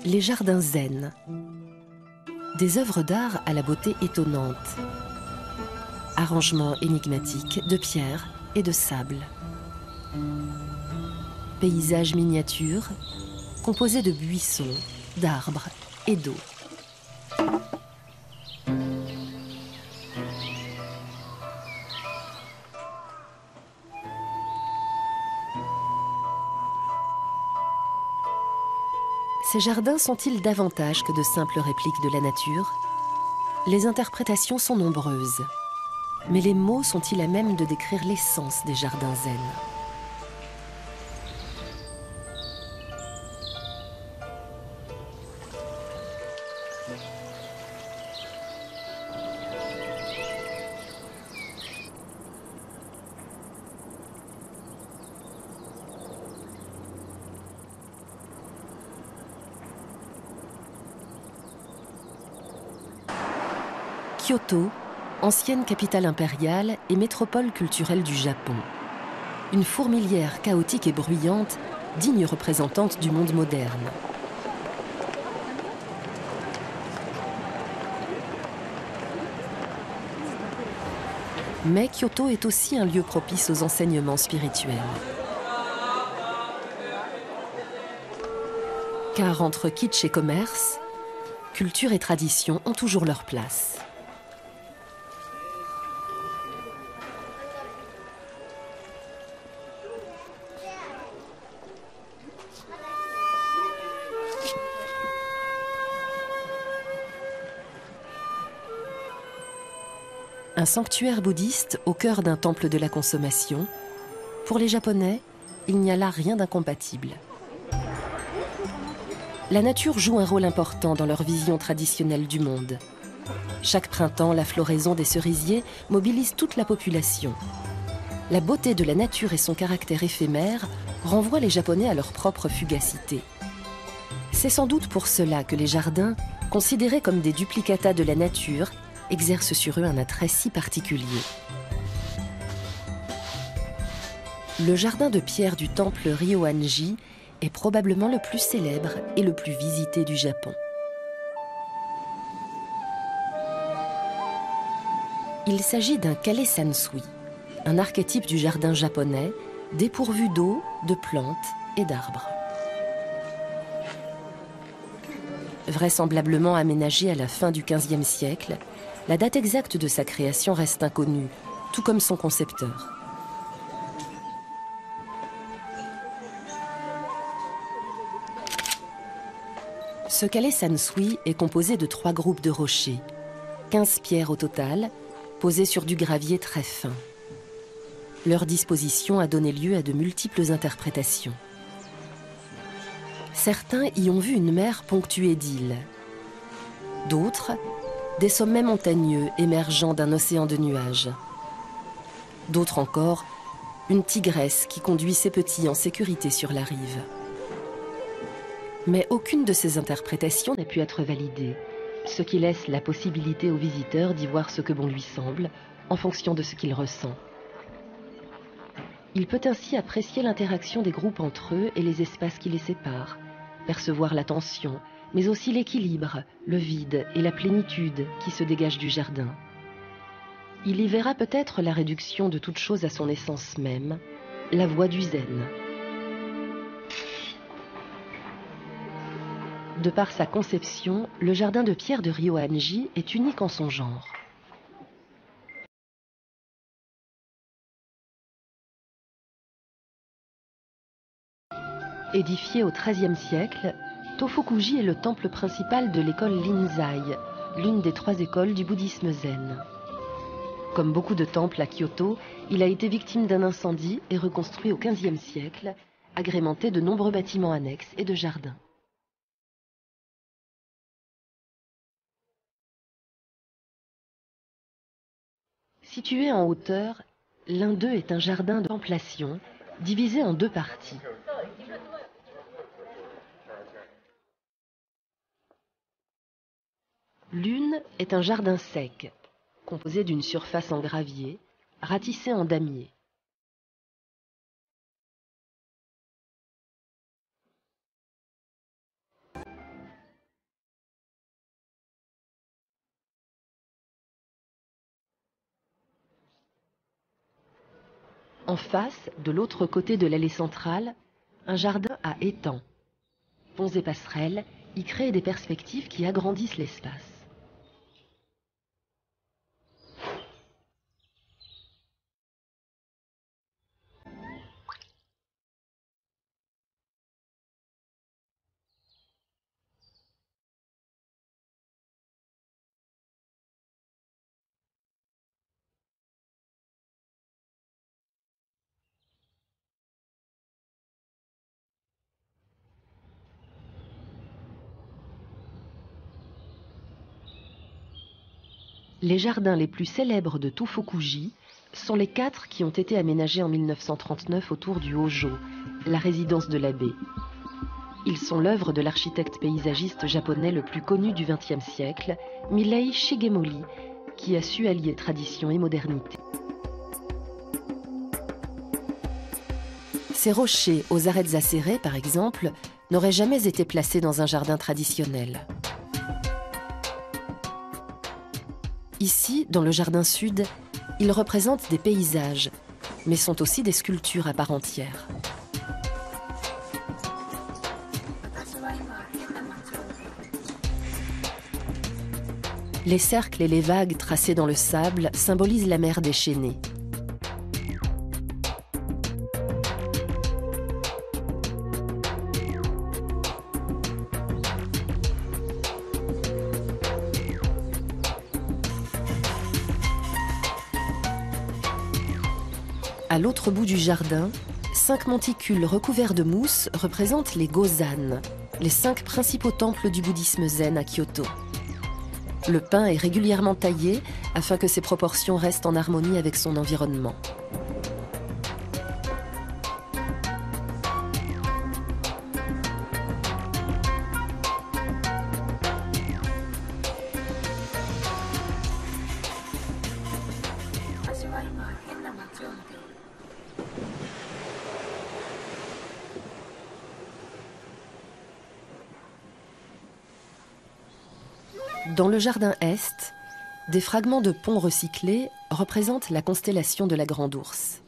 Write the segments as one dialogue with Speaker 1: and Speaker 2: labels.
Speaker 1: Les jardins zen. Des œuvres d'art à la beauté étonnante. Arrangements énigmatiques de pierre et de sable. Paysages miniatures composés de buissons, d'arbres et d'eau. Ces jardins sont-ils davantage que de simples répliques de la nature? Les interprétations sont nombreuses, mais les mots sont-ils à même de décrire l'essence des jardins zen? Kyoto, ancienne capitale impériale et métropole culturelle du Japon. Une fourmilière chaotique et bruyante, digne représentante du monde moderne. Mais Kyoto est aussi un lieu propice aux enseignements spirituels. Car entre kitsch et commerce, culture et tradition ont toujours leur place. Un sanctuaire bouddhiste au cœur d'un temple de la consommation. Pour les Japonais, il n'y a là rien d'incompatible. La nature joue un rôle important dans leur vision traditionnelle du monde. Chaque printemps, la floraison des cerisiers mobilise toute la population. La beauté de la nature et son caractère éphémère renvoient les Japonais à leur propre fugacité. C'est sans doute pour cela que les jardins, considérés comme des duplicata de la nature, exercent sur eux un attrait si particulier. Le jardin de pierre du temple Ryoanji est probablement le plus célèbre et le plus visité du Japon. Il s'agit d'un kale sansui, un archétype du jardin japonais dépourvu d'eau, de plantes et d'arbres. Vraisemblablement aménagé à la fin du XVe siècle, la date exacte de sa création reste inconnue, tout comme son concepteur. Ce kale sansui est composé de 3 groupes de rochers, 15 pierres au total, posées sur du gravier très fin. Leur disposition a donné lieu à de multiples interprétations. Certains y ont vu une mer ponctuée d'îles. D'autres, des sommets montagneux émergeant d'un océan de nuages. D'autres encore, une tigresse qui conduit ses petits en sécurité sur la rive. Mais aucune de ces interprétations n'a pu être validée, ce qui laisse la possibilité au visiteur d'y voir ce que bon lui semble, en fonction de ce qu'il ressent. Il peut ainsi apprécier l'interaction des groupes entre eux et les espaces qui les séparent, percevoir la tension, mais aussi l'équilibre, le vide et la plénitude qui se dégagent du jardin. Il y verra peut-être la réduction de toute chose à son essence même, la voie du zen. De par sa conception, le jardin de pierre de Ryoanji est unique en son genre. Édifié au XIIIe siècle, Tofukuji est le temple principal de l'école Linzai, l'une des 3 écoles du bouddhisme zen. Comme beaucoup de temples à Kyoto, il a été victime d'un incendie et reconstruit au XVe siècle, agrémenté de nombreux bâtiments annexes et de jardins. Situé en hauteur, l'un d'eux est un jardin de contemplation, divisé en 2 parties. L'une est un jardin sec, composé d'une surface en gravier, ratissée en damier. En face, de l'autre côté de l'allée centrale, un jardin à étangs. Ponts et passerelles y créent des perspectives qui agrandissent l'espace. Les jardins les plus célèbres de Tōfukuji sont les 4 qui ont été aménagés en 1939 autour du Hojo, la résidence de l'abbé. Ils sont l'œuvre de l'architecte paysagiste japonais le plus connu du XXe siècle, Mie Shigemori, qui a su allier tradition et modernité. Ces rochers aux arêtes acérées, par exemple, n'auraient jamais été placés dans un jardin traditionnel. Ici, dans le jardin sud, ils représentent des paysages, mais sont aussi des sculptures à part entière. Les cercles et les vagues tracés dans le sable symbolisent la mer déchaînée. À l'autre bout du jardin, 5 monticules recouverts de mousse représentent les Gozan, les 5 principaux temples du bouddhisme zen à Kyoto. Le pin est régulièrement taillé afin que ses proportions restent en harmonie avec son environnement. Dans le jardin est, des fragments de ponts recyclés représentent la constellation de la Grande Ourse.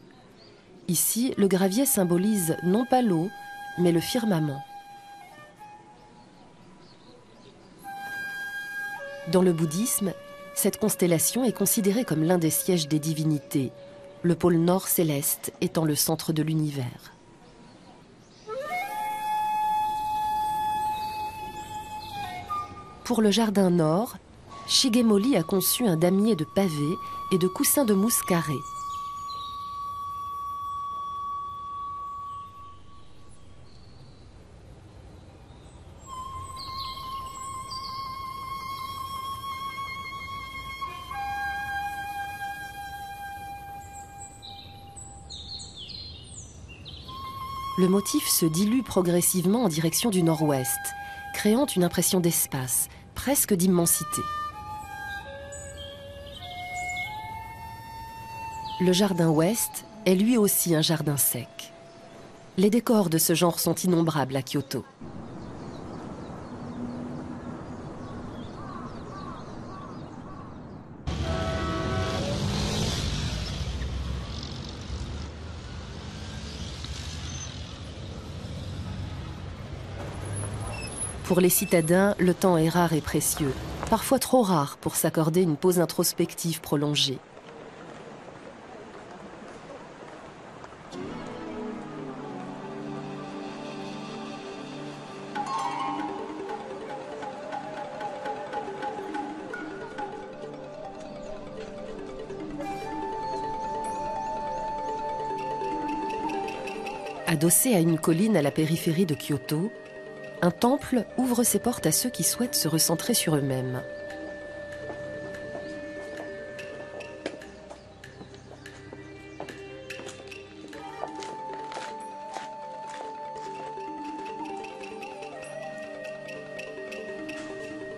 Speaker 1: Ici, le gravier symbolise non pas l'eau, mais le firmament. Dans le bouddhisme, cette constellation est considérée comme l'un des sièges des divinités, le pôle nord céleste étant le centre de l'univers. Pour le jardin nord, Shigemori a conçu un damier de pavés et de coussins de mousse carrés. Le motif se dilue progressivement en direction du nord-ouest, créant une impression d'espace, presque d'immensité. Le jardin ouest est lui aussi un jardin sec. Les décors de ce genre sont innombrables à Kyoto. Pour les citadins, le temps est rare et précieux, parfois trop rare pour s'accorder une pause introspective prolongée. Adossé à une colline à la périphérie de Kyoto, un temple ouvre ses portes à ceux qui souhaitent se recentrer sur eux-mêmes.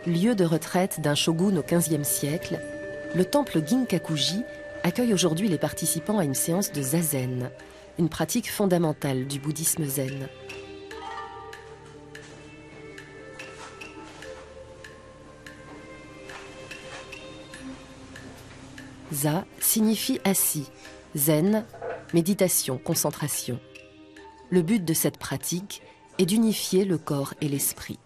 Speaker 1: Lieu de retraite d'un shogun au XVe siècle, le temple Ginkakuji accueille aujourd'hui les participants à une séance de zazen, une pratique fondamentale du bouddhisme zen. Za signifie assis, zen, méditation, concentration. Le but de cette pratique est d'unifier le corps et l'esprit.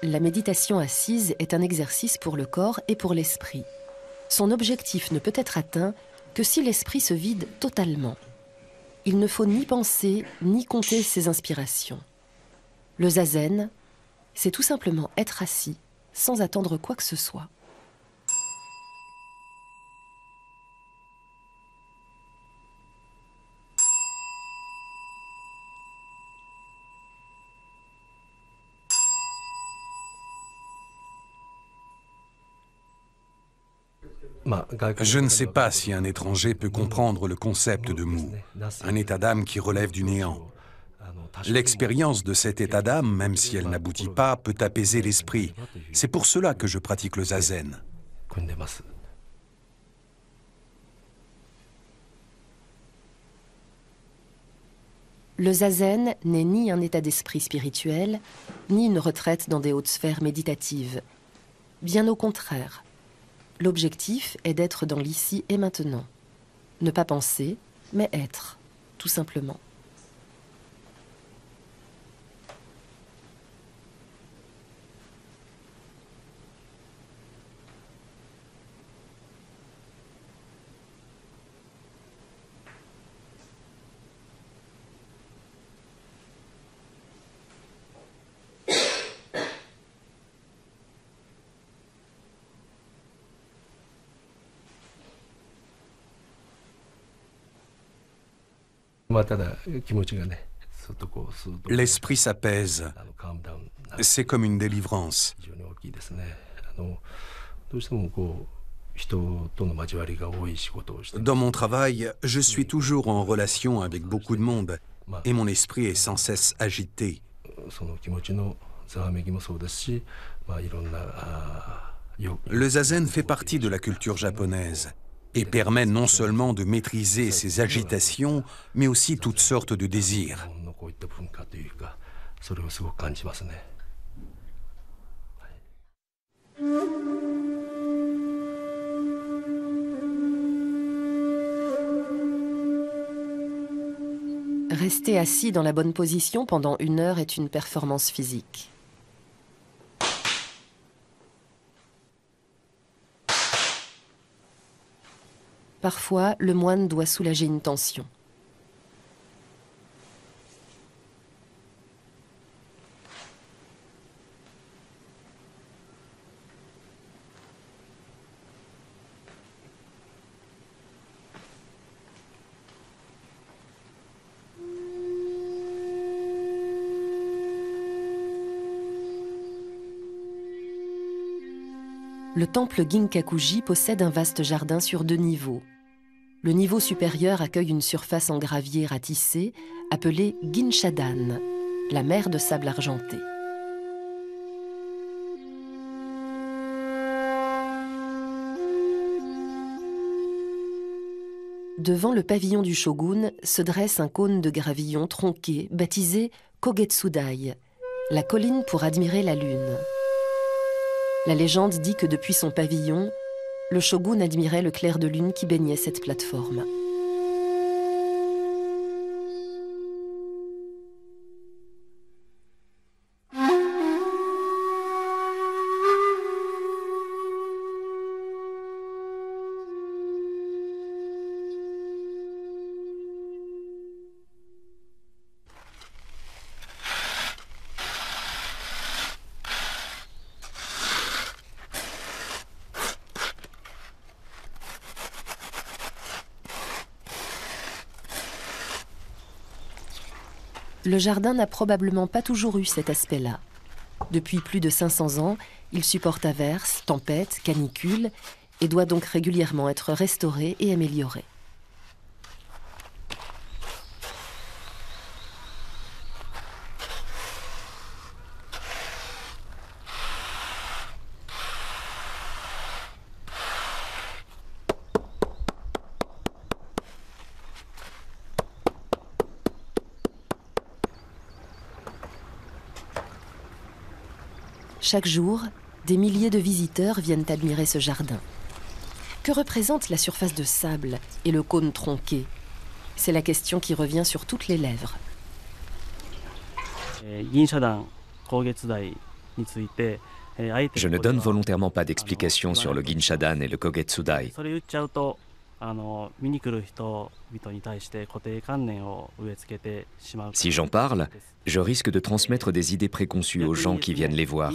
Speaker 1: La méditation assise est un exercice pour le corps et pour l'esprit. Son objectif ne peut être atteint que si l'esprit se vide totalement. Il ne faut ni penser, ni compter ses inspirations. Le zazen, c'est tout simplement être assis, sans attendre quoi que ce soit.
Speaker 2: Je ne sais pas si un étranger peut comprendre le concept de Mu, un état d'âme qui relève du néant. L'expérience de cet état d'âme, même si elle n'aboutit pas, peut apaiser l'esprit. C'est pour cela que je pratique le zazen.
Speaker 1: Le zazen n'est ni un état d'esprit spirituel, ni une retraite dans des hautes sphères méditatives. Bien au contraire. L'objectif est d'être dans l'ici et maintenant. Ne pas penser, mais être, tout simplement.
Speaker 2: L'esprit s'apaise. C'est comme une délivrance. Dans mon travail, je suis toujours en relation avec beaucoup de monde et mon esprit est sans cesse agité. Le zazen fait partie de la culture japonaise et permet non seulement de maîtriser ses agitations, mais aussi toutes sortes de désirs.
Speaker 1: Rester assis dans la bonne position pendant 1 heure est une performance physique. Parfois, le moine doit soulager une tension. Le temple Ginkakuji possède un vaste jardin sur 2 niveaux. Le niveau supérieur accueille une surface en gravier ratissé appelée Ginshadan, la mer de sable argenté. Devant le pavillon du shogun se dresse un cône de gravillon tronqué baptisé Kogetsudai, la colline pour admirer la lune. La légende dit que depuis son pavillon, le shogun admirait le clair de lune qui baignait cette plateforme. Le jardin n'a probablement pas toujours eu cet aspect-là. Depuis plus de 500 ans, il supporte averses, tempêtes, canicules et doit donc régulièrement être restauré et amélioré. Chaque jour, des milliers de visiteurs viennent admirer ce jardin. Que représente la surface de sable et le cône tronqué? C'est la question qui revient sur toutes les lèvres.
Speaker 3: Je ne donne volontairement pas d'explication sur le Ginshadan et le Kogetsudai. Si j'en parle, je risque de transmettre des idées préconçues aux gens qui viennent les voir.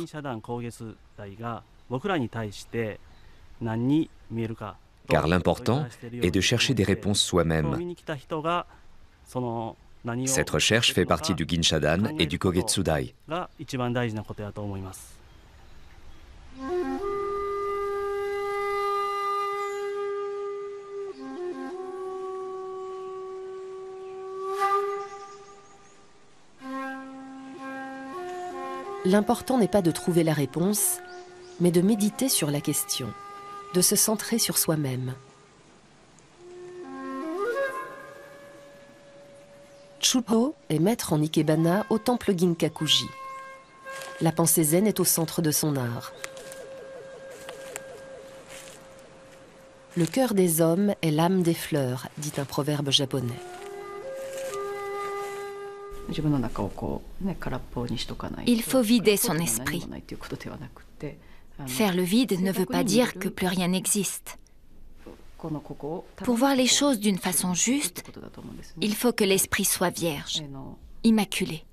Speaker 3: Car l'important est de chercher des réponses soi-même. Cette recherche fait partie du Ginshadan et du Kogetsudai.
Speaker 1: L'important n'est pas de trouver la réponse, mais de méditer sur la question, de se centrer sur soi-même. Chupo est maître en ikebana au temple Ginkakuji. La pensée zen est au centre de son art. Le cœur des hommes est l'âme des fleurs, dit un proverbe japonais.
Speaker 4: Il faut vider son esprit. Faire le vide ne veut pas dire que plus rien n'existe. Pour voir les choses d'une façon juste, il faut que l'esprit soit vierge, immaculé.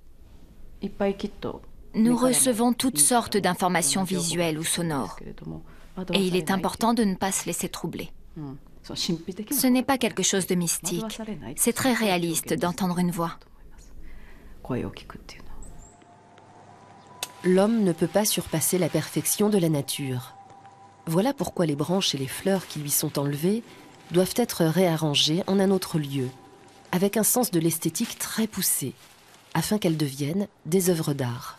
Speaker 4: Nous recevons toutes sortes d'informations visuelles ou sonores, et il est important de ne pas se laisser troubler. Ce n'est pas quelque chose de mystique, c'est très réaliste d'entendre une voix.
Speaker 1: L'homme ne peut pas surpasser la perfection de la nature. Voilà pourquoi les branches et les fleurs qui lui sont enlevées doivent être réarrangées en un autre lieu, avec un sens de l'esthétique très poussé, afin qu'elles deviennent des œuvres d'art.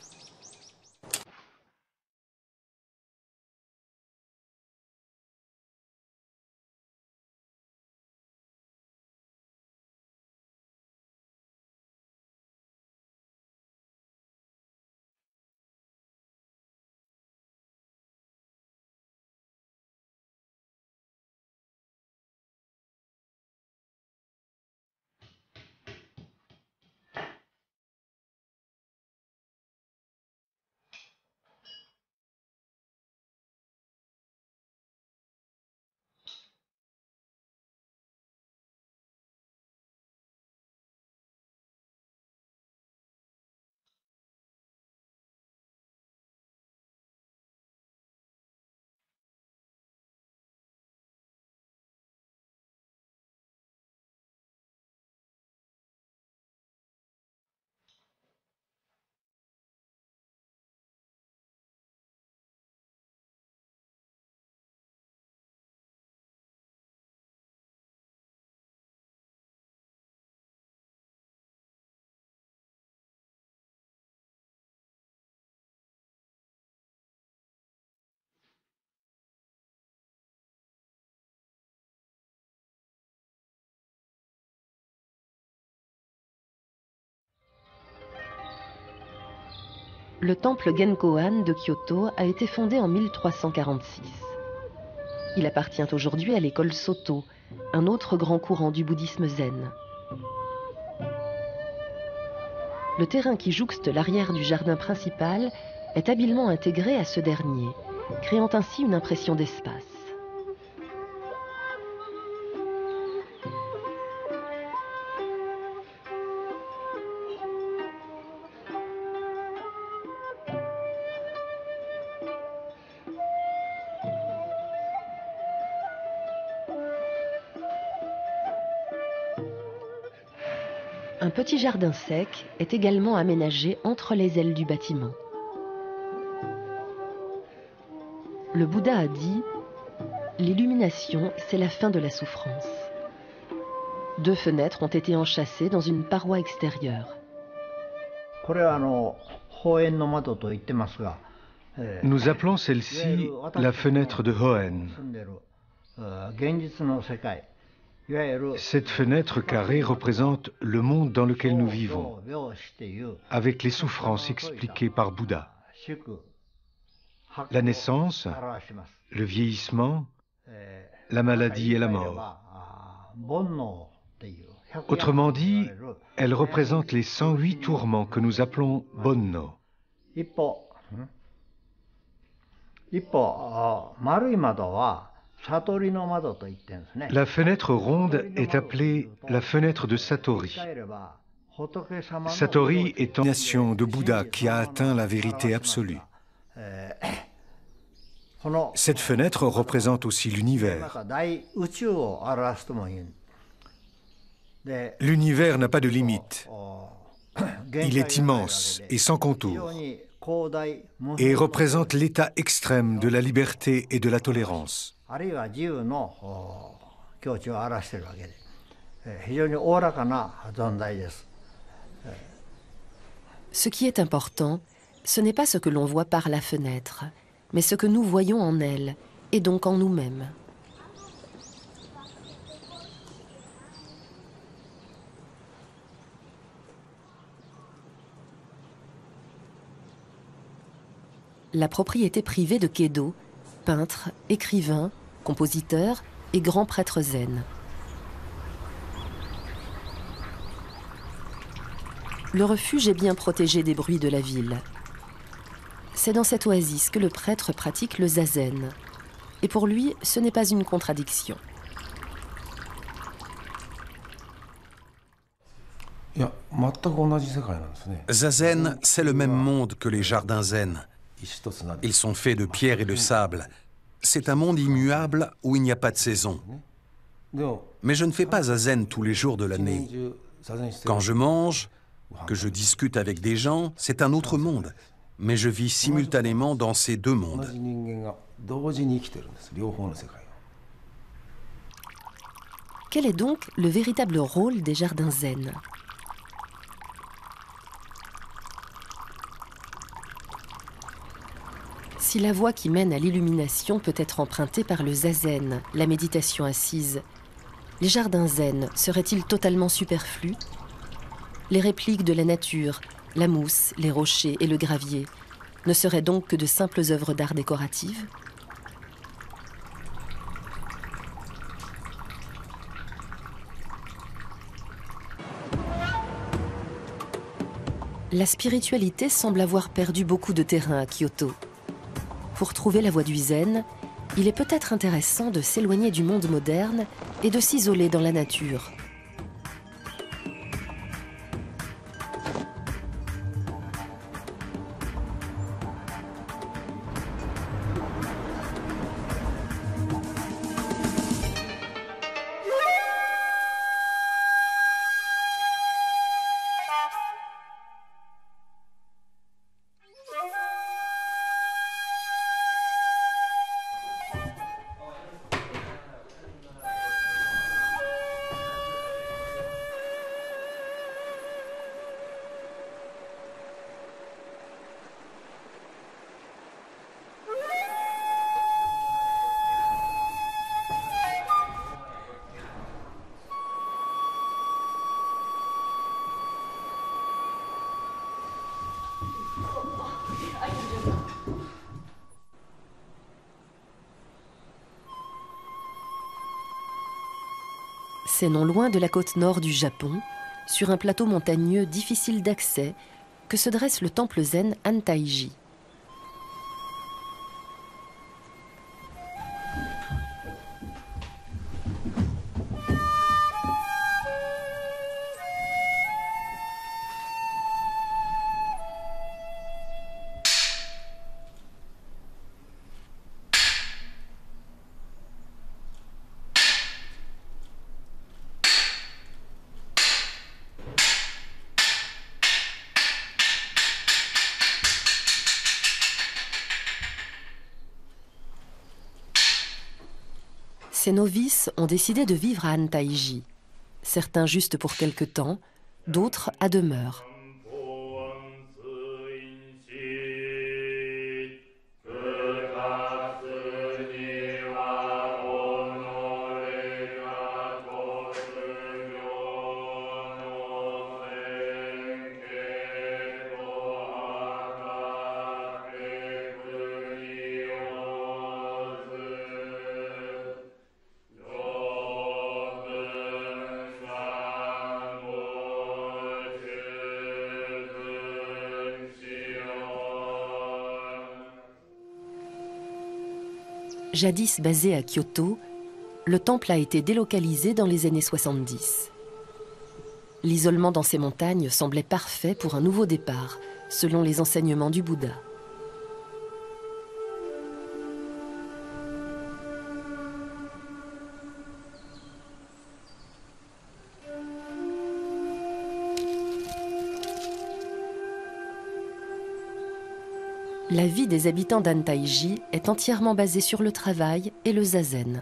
Speaker 1: Le temple Genkoan de Kyoto a été fondé en 1346. Il appartient aujourd'hui à l'école Soto, un autre grand courant du bouddhisme zen. Le terrain qui jouxte l'arrière du jardin principal est habilement intégré à ce dernier, créant ainsi une impression d'espace. Un petit jardin sec est également aménagé entre les ailes du bâtiment. Le Bouddha a dit « L'illumination, c'est la fin de la souffrance ». 2 fenêtres ont été enchâssées dans une paroi extérieure.
Speaker 5: Nous appelons celle-ci la fenêtre de Hoen. Cette fenêtre carrée représente le monde dans lequel nous vivons, avec les souffrances expliquées par Bouddha. La naissance, le vieillissement, la maladie et la mort. Autrement dit, elle représente les 108 tourments que nous appelons Bonno. La fenêtre ronde est appelée la fenêtre de Satori. Satori est une
Speaker 2: Nation de Bouddha qui a atteint la vérité absolue. Cette fenêtre représente aussi l'univers. L'univers n'a pas de limite. Il est immense et sans contour, et représente l'état extrême de la liberté et de la tolérance.
Speaker 1: Ce qui est important, ce n'est pas ce que l'on voit par la fenêtre, mais ce que nous voyons en elle, et donc en nous-mêmes. La propriété privée de Kedo, peintre, écrivain, compositeur et grand prêtre zen. Le refuge est bien protégé des bruits de la ville. C'est dans cette oasis que le prêtre pratique le zazen. Et pour lui, ce n'est pas une contradiction.
Speaker 2: Zazen, c'est le même monde que les jardins zen. Ils sont faits de pierre et de sable. C'est un monde immuable où il n'y a pas de saison. Mais je ne fais pas zazen tous les jours de l'année. Quand je mange, que je discute avec des gens, c'est un autre monde. Mais je vis simultanément dans ces 2 mondes.
Speaker 1: Quel est donc le véritable rôle des jardins zen ? Si la voie qui mène à l'illumination peut être empruntée par le zazen, la méditation assise, les jardins zen seraient-ils totalement superflus ? Les répliques de la nature, la mousse, les rochers et le gravier, ne seraient donc que de simples œuvres d'art décoratives ? La spiritualité semble avoir perdu beaucoup de terrain à Kyoto. Pour trouver la voie du zen, il est peut-être intéressant de s'éloigner du monde moderne et de s'isoler dans la nature. C'est non loin de la côte nord du Japon, sur un plateau montagneux difficile d'accès, que se dresse le temple zen Antaiji. Ces novices ont décidé de vivre à Antaiji, certains juste pour quelque temps, d'autres à demeure. Jadis basé à Kyoto, le temple a été délocalisé dans les années 70. L'isolement dans ces montagnes semblait parfait pour un nouveau départ, selon les enseignements du Bouddha. La vie des habitants d'Antaiji est entièrement basée sur le travail et le zazen.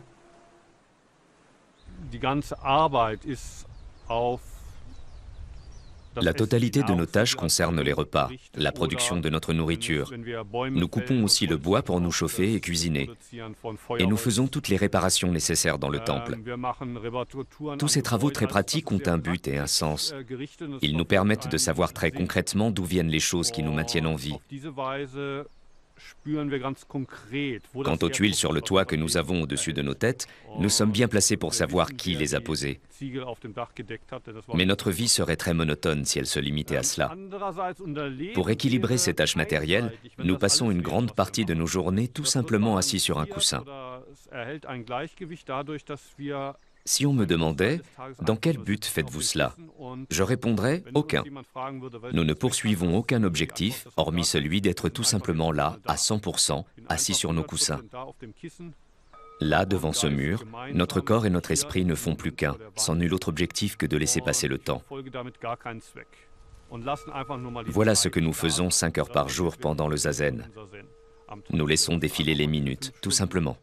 Speaker 3: La totalité de nos tâches concerne les repas, la production de notre nourriture. Nous coupons aussi le bois pour nous chauffer et cuisiner. Et nous faisons toutes les réparations nécessaires dans le temple. Tous ces travaux très pratiques ont un but et un sens. Ils nous permettent de savoir très concrètement d'où viennent les choses qui nous maintiennent en vie. Quant aux tuiles sur le toit que nous avons au-dessus de nos têtes, nous sommes bien placés pour savoir qui les a posées. Mais notre vie serait très monotone si elle se limitait à cela. Pour équilibrer ces tâches matérielles, nous passons une grande partie de nos journées tout simplement assis sur un coussin. Si on me demandait « Dans quel but faites-vous cela ?», je répondrais « Aucun ». Nous ne poursuivons aucun objectif, hormis celui d'être tout simplement là, à 100%, assis sur nos coussins. Là, devant ce mur, notre corps et notre esprit ne font plus qu'un, sans nul autre objectif que de laisser passer le temps. Voilà ce que nous faisons 5 heures par jour pendant le zazen. Nous laissons défiler les minutes, tout simplement.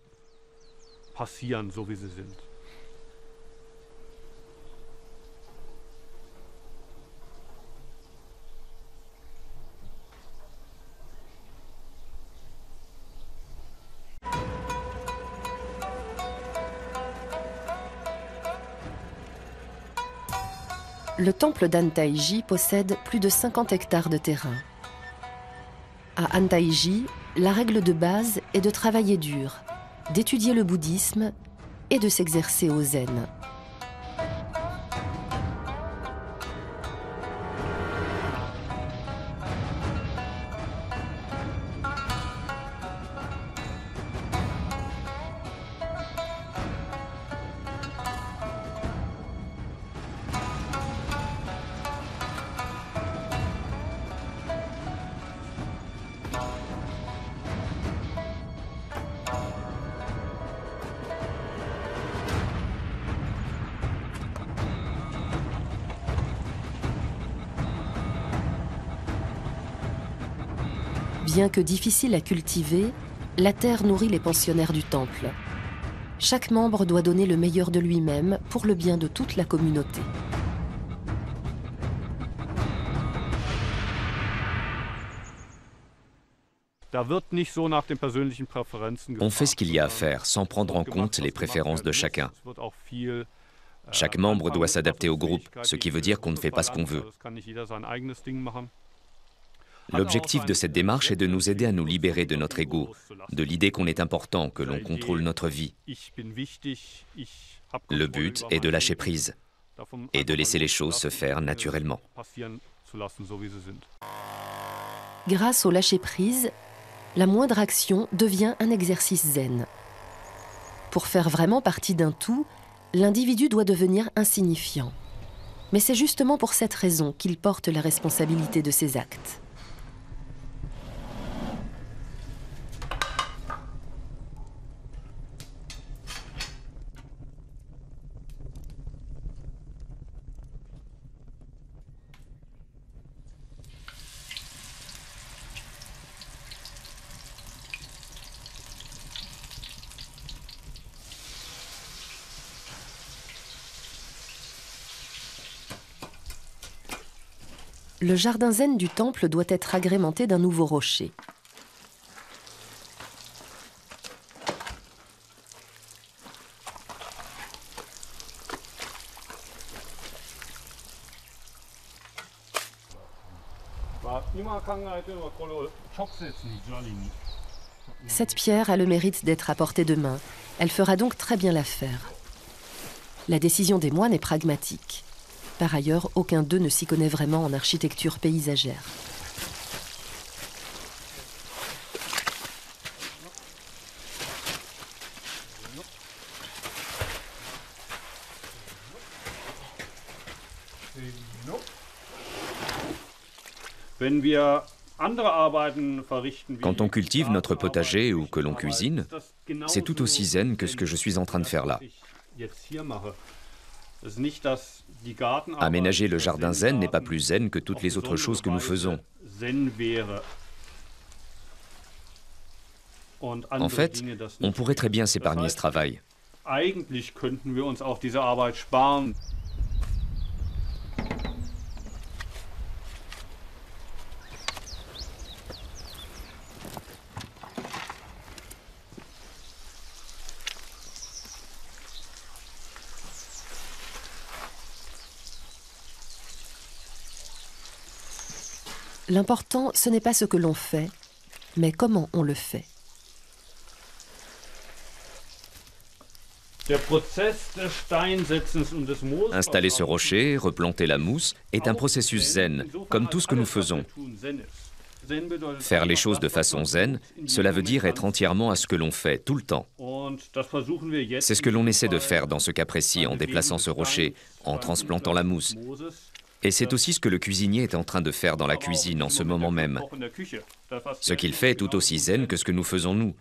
Speaker 1: Le temple d'Antaiji possède plus de 50 hectares de terrain. À Antaiji, la règle de base est de travailler dur, d'étudier le bouddhisme et de s'exercer au zen. Bien que difficile à cultiver, la terre nourrit les pensionnaires du temple. Chaque membre doit donner le meilleur de lui-même pour le bien de toute la communauté.
Speaker 3: On fait ce qu'il y a à faire, sans prendre en compte les préférences de chacun. Chaque membre doit s'adapter au groupe, ce qui veut dire qu'on ne fait pas ce qu'on veut. L'objectif de cette démarche est de nous aider à nous libérer de notre ego, de l'idée qu'on est important, que l'on contrôle notre vie. Le but est de lâcher prise et de laisser les choses se faire naturellement.
Speaker 1: Grâce au lâcher-prise, la moindre action devient un exercice zen. Pour faire vraiment partie d'un tout, l'individu doit devenir insignifiant. Mais c'est justement pour cette raison qu'il porte la responsabilité de ses actes. Le jardin zen du temple doit être agrémenté d'un nouveau rocher. Cette pierre a le mérite d'être à portée de main. Elle fera donc très bien l'affaire. La décision des moines est pragmatique. Par ailleurs, aucun d'eux ne s'y connaît vraiment en architecture paysagère.
Speaker 3: Quand on cultive notre potager ou que l'on cuisine, c'est tout aussi zen que ce que je suis en train de faire là. Aménager le jardin zen n'est pas plus zen que toutes les autres choses que nous faisons. En fait, on pourrait très bien s'épargner ce travail.
Speaker 1: L'important, ce n'est pas ce que l'on fait, mais comment on le fait.
Speaker 3: Installer ce rocher, replanter la mousse, est un processus zen, comme tout ce que nous faisons. Faire les choses de façon zen, cela veut dire être entièrement à ce que l'on fait, tout le temps. C'est ce que l'on essaie de faire dans ce cas précis, en déplaçant ce rocher, en transplantant la mousse. Et c'est aussi ce que le cuisinier est en train de faire dans la cuisine en ce moment même. Ce qu'il fait est tout aussi zen que ce que nous faisons nous.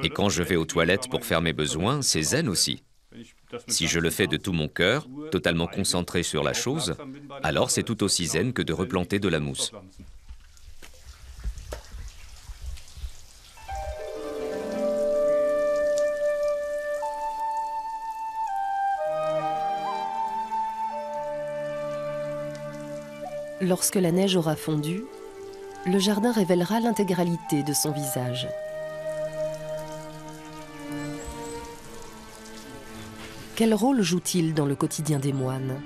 Speaker 3: Et quand je vais aux toilettes pour faire mes besoins, c'est zen aussi. Si je le fais de tout mon cœur, totalement concentré sur la chose, alors c'est tout aussi zen que de replanter de la mousse.
Speaker 1: Lorsque la neige aura fondu, le jardin révélera l'intégralité de son visage. Quel rôle joue-t-il dans le quotidien des moines ?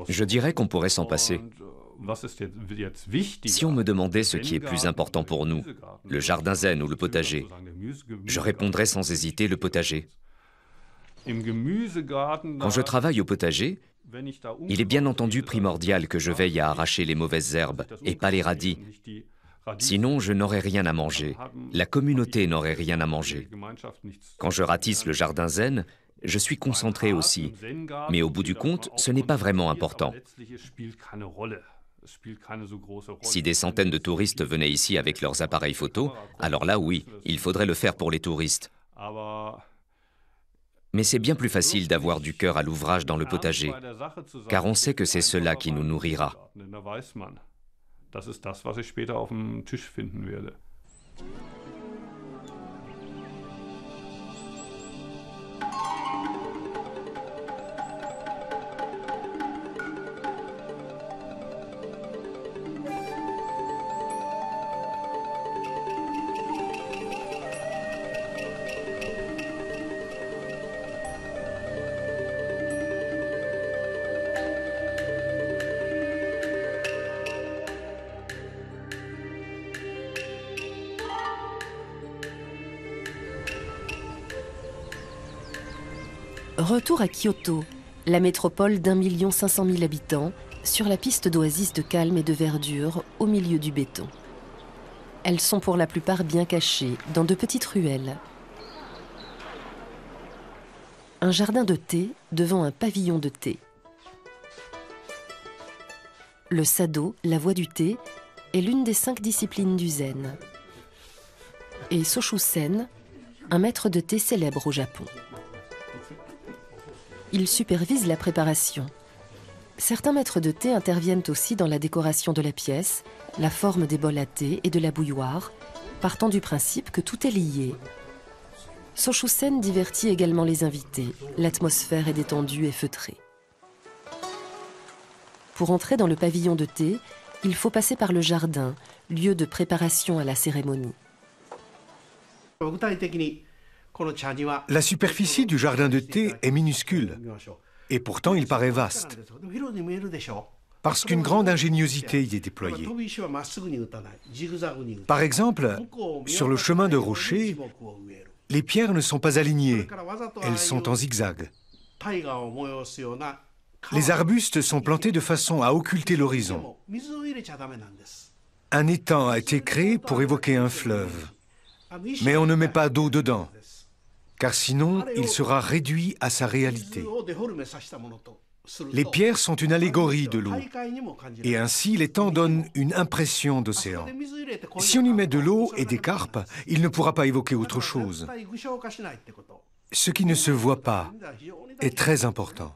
Speaker 3: Je dirais qu'on pourrait s'en passer. Si on me demandait ce qui est plus important pour nous, le jardin zen ou le potager, je répondrais sans hésiter le potager. Quand je travaille au potager, il est bien entendu primordial que je veille à arracher les mauvaises herbes et pas les radis. Sinon, je n'aurais rien à manger. La communauté n'aurait rien à manger. Quand je ratisse le jardin zen, je suis concentré aussi. Mais au bout du compte, ce n'est pas vraiment important. Si des centaines de touristes venaient ici avec leurs appareils photo, alors là oui, il faudrait le faire pour les touristes. Mais c'est bien plus facile d'avoir du cœur à l'ouvrage dans le potager, car on sait que c'est cela qui nous nourrira.
Speaker 1: Retour à Kyoto, la métropole d'1 500 000 habitants, sur la piste d'oasis de calme et de verdure au milieu du béton. Elles sont pour la plupart bien cachées, dans de petites ruelles. Un jardin de thé devant un pavillon de thé. Le sado, la voie du thé, est l'une des 5 disciplines du zen. Et Soshusen, un maître de thé célèbre au Japon. Il supervise la préparation. Certains maîtres de thé interviennent aussi dans la décoration de la pièce, la forme des bols à thé et de la bouilloire, partant du principe que tout est lié. Soshusen divertit également les invités. L'atmosphère est détendue et feutrée. Pour entrer dans le pavillon de thé, il faut passer par le jardin, lieu de préparation à la cérémonie.
Speaker 5: La superficie du jardin de thé est minuscule, et pourtant il paraît vaste, parce qu'une grande ingéniosité y est déployée. Par exemple, sur le chemin de rocher, les pierres ne sont pas alignées, elles sont en zigzag. Les arbustes sont plantés de façon à occulter l'horizon. Un étang a été créé pour évoquer un fleuve, mais on ne met pas d'eau dedans, car sinon il sera réduit à sa réalité. Les pierres sont une allégorie de l'eau, et ainsi l'étang donne une impression d'océan. Si on y met de l'eau et des carpes, il ne pourra pas évoquer autre chose. Ce qui ne se voit pas est très important.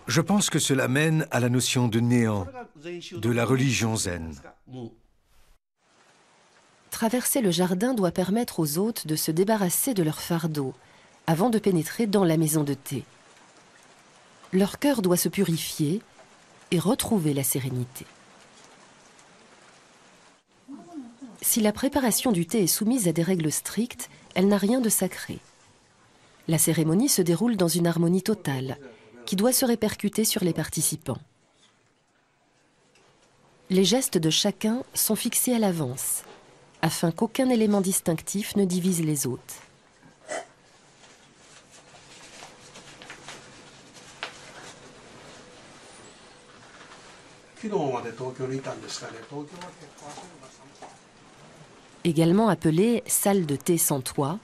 Speaker 5: Je pense que cela mène à la notion de néant, de la religion zen.
Speaker 1: Traverser le jardin doit permettre aux hôtes de se débarrasser de leur fardeau avant de pénétrer dans la maison de thé. Leur cœur doit se purifier et retrouver la sérénité. Si la préparation du thé est soumise à des règles strictes, elle n'a rien de sacré. La cérémonie se déroule dans une harmonie totale, qui doit se répercuter sur les participants. Les gestes de chacun sont fixés à l'avance, afin qu'aucun élément distinctif ne divise les hôtes. Également appelé salle de thé sans toit,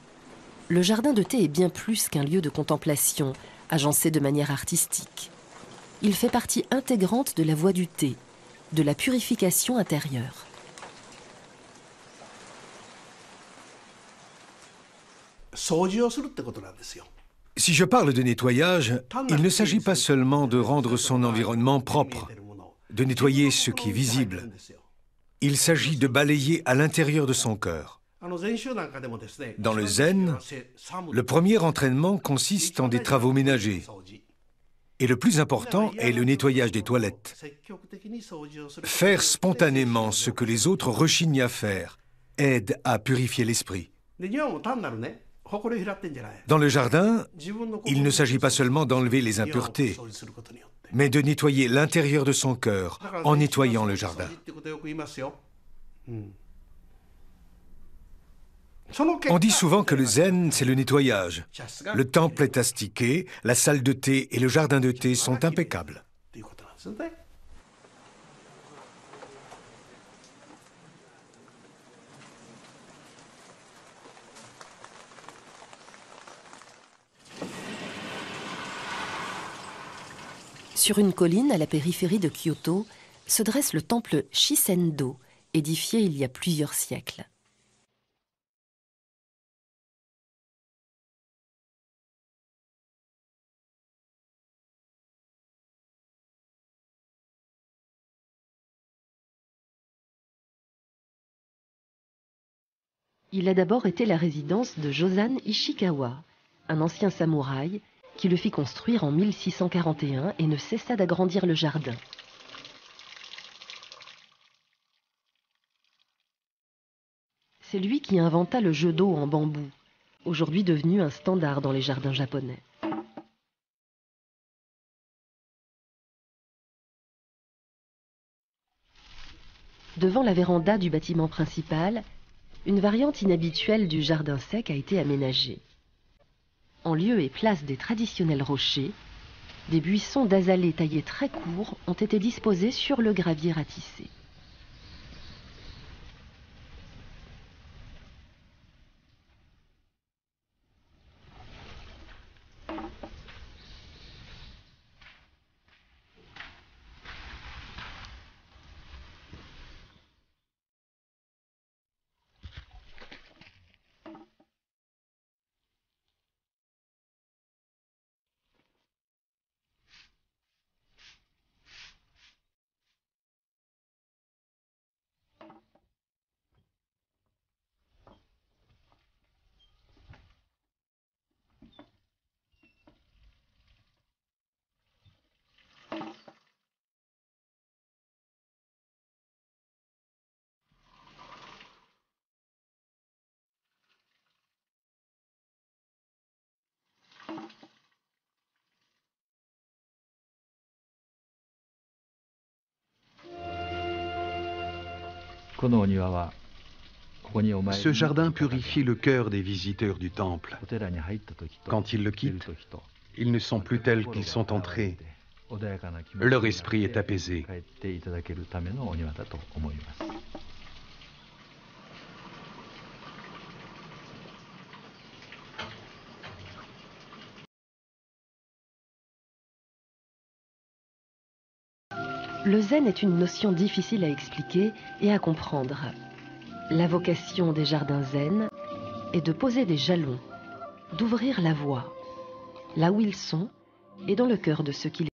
Speaker 1: le jardin de thé est bien plus qu'un lieu de contemplation, agencé de manière artistique. Il fait partie intégrante de la voie du thé, de la purification intérieure.
Speaker 5: Si je parle de nettoyage, il ne s'agit pas seulement de rendre son environnement propre, de nettoyer ce qui est visible. Il s'agit de balayer à l'intérieur de son cœur. Dans le zen, le premier entraînement consiste en des travaux ménagers. Et le plus important est le nettoyage des toilettes. Faire spontanément ce que les autres rechignent à faire aide à purifier l'esprit. Dans le jardin, il ne s'agit pas seulement d'enlever les impuretés, mais de nettoyer l'intérieur de son cœur en nettoyant le jardin. On dit souvent que le zen, c'est le nettoyage. Le temple est astiqué, la salle de thé et le jardin de thé sont impeccables.
Speaker 1: Sur une colline à la périphérie de Kyoto se dresse le temple Shisendo, édifié il y a plusieurs siècles. Il a d'abord été la résidence de Josan Ishikawa, un ancien samouraï qui le fit construire en 1641 et ne cessa d'agrandir le jardin. C'est lui qui inventa le jeu d'eau en bambou, aujourd'hui devenu un standard dans les jardins japonais. Devant la véranda du bâtiment principal, une variante inhabituelle du jardin sec a été aménagée. En lieu et place des traditionnels rochers, des buissons d'azalées taillés très courts ont été disposés sur le gravier ratissé.
Speaker 2: Ce jardin purifie le cœur des visiteurs du temple. Quand ils le quittent, ils ne sont plus tels qu'ils sont entrés. Leur esprit est apaisé.
Speaker 1: Le zen est une notion difficile à expliquer et à comprendre. La vocation des jardins zen est de poser des jalons, d'ouvrir la voie, là où ils sont et dans le cœur de ceux qui les